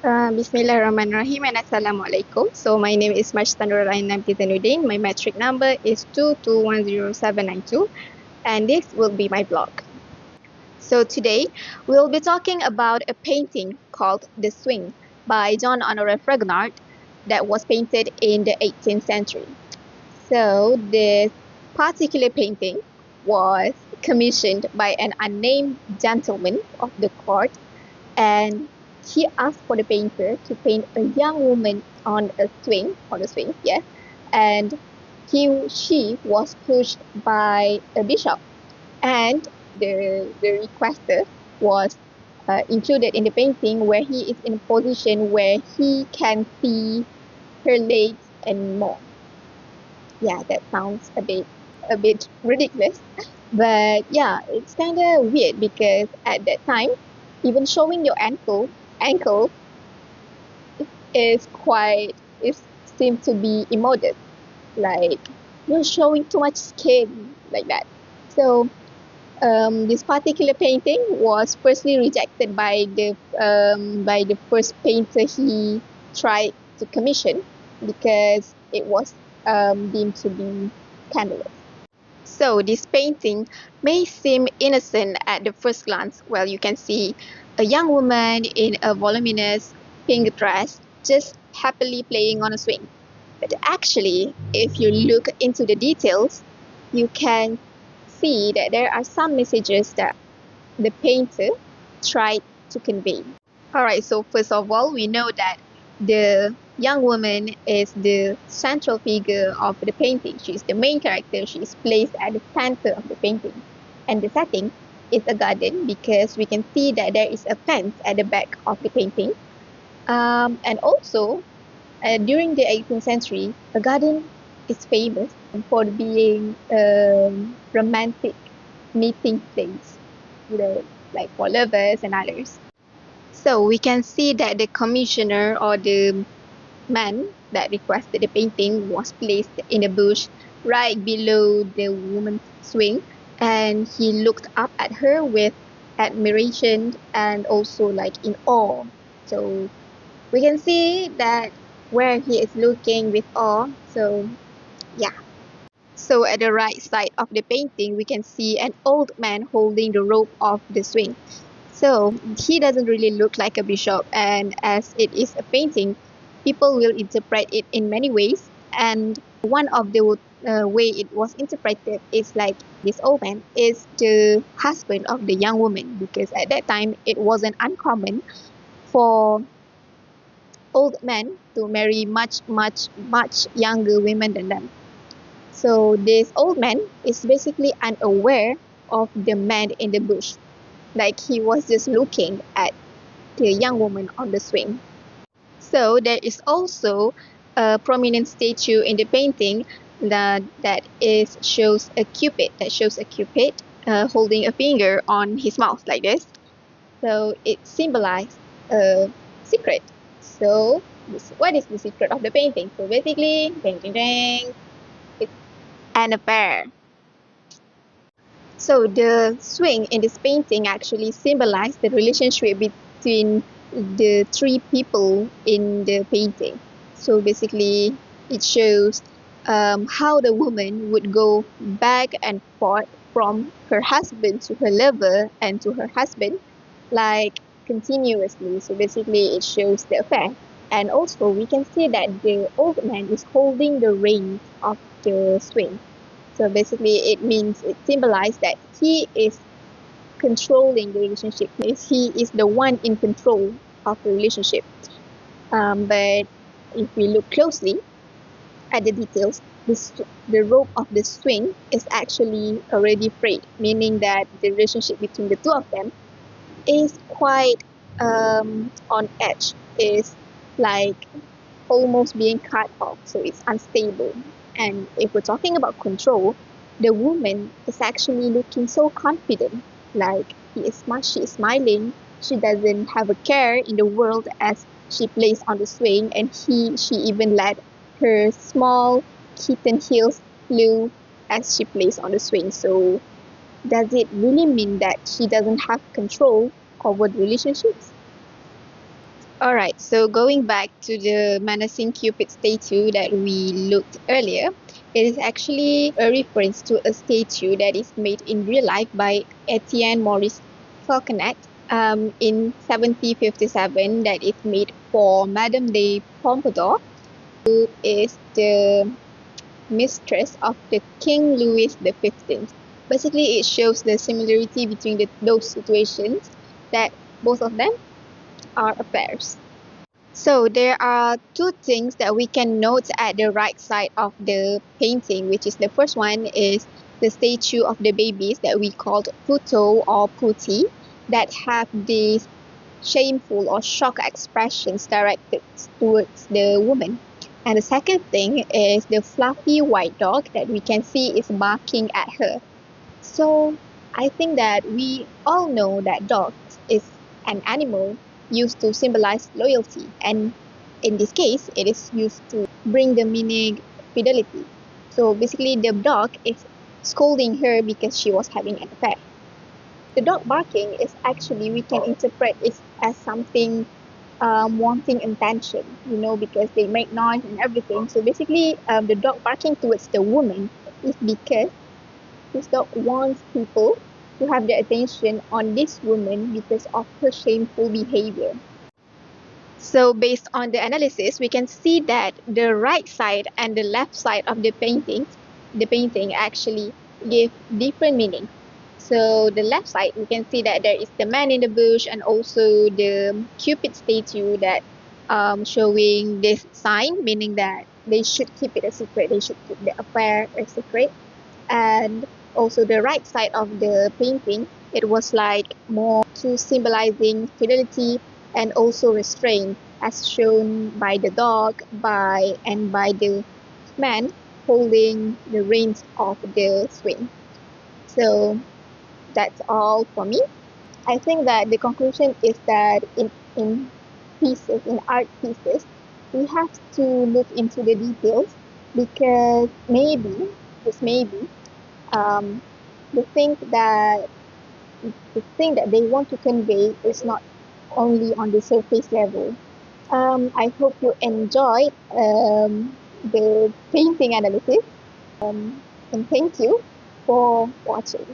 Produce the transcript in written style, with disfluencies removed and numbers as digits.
Bismillahirrahmanirrahim and Assalamualaikum. So my name is Majtanur Ainam Kizanuddin. My metric number is 2210792 and this will be my blog. So today we'll be talking about a painting called The Swing by John Honoré Fragonard that was painted in the 18th century. So this particular painting was commissioned by an unnamed gentleman of the court, and he asked for the painter to paint a young woman on a swing, yes, and she was pushed by a bishop, and the requester was included in the painting where he is in a position where he can see her legs and more. Yeah, that sounds a bit ridiculous, but yeah, it's kind of weird because at that time, even showing your ankle is seems to be immodest, like you're showing too much skin like that. So this particular painting was firstly rejected by the first painter he tried to commission because it was deemed to be scandalous. So this painting may seem innocent at the first glance. Well, you can see a young woman in a voluminous pink dress just happily playing on a swing. But actually, if you look into the details, you can see that there are some messages that the painter tried to convey. Alright, so first of all, we know that the young woman is the central figure of the painting. She is the main character. She is placed at the center of the painting. And the setting is a garden because we can see that there is a fence at the back of the painting. And also, during the 18th century, a garden is famous for being a romantic meeting place, like for lovers and others. So we can see that the commissioner or the man that requested the painting was placed in a bush right below the woman's swing, and he looked up at her with admiration and also like in awe. So we can see that where he is looking with awe. So yeah. So at the right side of the painting, we can see an old man holding the rope of the swing. So he doesn't really look like a bishop, and as it is a painting, people will interpret it in many ways. And one of the way it was interpreted is like this old man is the husband of the young woman, because at that time it wasn't uncommon for old men to marry much younger women than them. So this old man is basically unaware of the man in the bush, like he was just looking at the young woman on the swing. So there is also a prominent statue in the painting that shows a cupid holding a finger on his mouth like this. So it symbolizes a secret. So what is the secret of the painting? So basically, it's an affair. So the swing in this painting actually symbolized the relationship between the three people in the painting. So basically, it shows how the woman would go back and forth from her husband to her lover and to her husband, like continuously. So basically, it shows the affair. And also, we can see that the old man is holding the reins of the swing. So basically, it symbolizes that he is controlling the relationship. He is the one in control of the relationship. But if we look closely at the details, the rope of the swing is actually already frayed, meaning that the relationship between the two of them is quite on edge. Is like almost being cut off, so it's unstable. And if we're talking about control, the woman is actually looking so confident, like she is smiling. She doesn't have a care in the world as she plays on the swing, and she even let her small kitten heels flew as she plays on the swing. So does it really mean that she doesn't have control over the relationships? Alright, so going back to the menacing Cupid statue that we looked earlier, it is actually a reference to a statue that is made in real life by Etienne Maurice Falconet in 1757 that is made for Madame de Pompadour, who is the mistress of the King Louis XV. Basically, it shows the similarity between those situations that both of them are affairs. So there are two things that we can note at the right side of the painting, which is the first one is the statue of the babies that we called Puto or Puti that have these shameful or shock expressions directed towards the woman. And the second thing is the fluffy white dog that we can see is barking at her. So I think that we all know that dogs is an animal used to symbolize loyalty, and in this case, it is used to bring the meaning fidelity. So basically, the dog is scolding her because she was having an affair. The dog barking is actually we can interpret it as something wanting attention, because they make noise and everything. So basically, the dog barking towards the woman is because this dog wants people to have their attention on this woman because of her shameful behavior. So based on the analysis, we can see that the right side and the left side of the painting actually give different meaning. So the left side, we can see that there is the man in the bush and also the Cupid statue that showing this sign, meaning that they should keep it a secret. They should keep the affair a secret. And also the right side of the painting, it was like more to symbolizing fidelity and also restraint as shown by the dog by the man holding the reins of the swing. So that's all for me. I think that the conclusion is that in pieces, in art pieces, we have to look into the details because maybe, just maybe, um, the thing that the thing that they want to convey is not only on the surface level. I hope you enjoyed the painting analysis, and thank you for watching.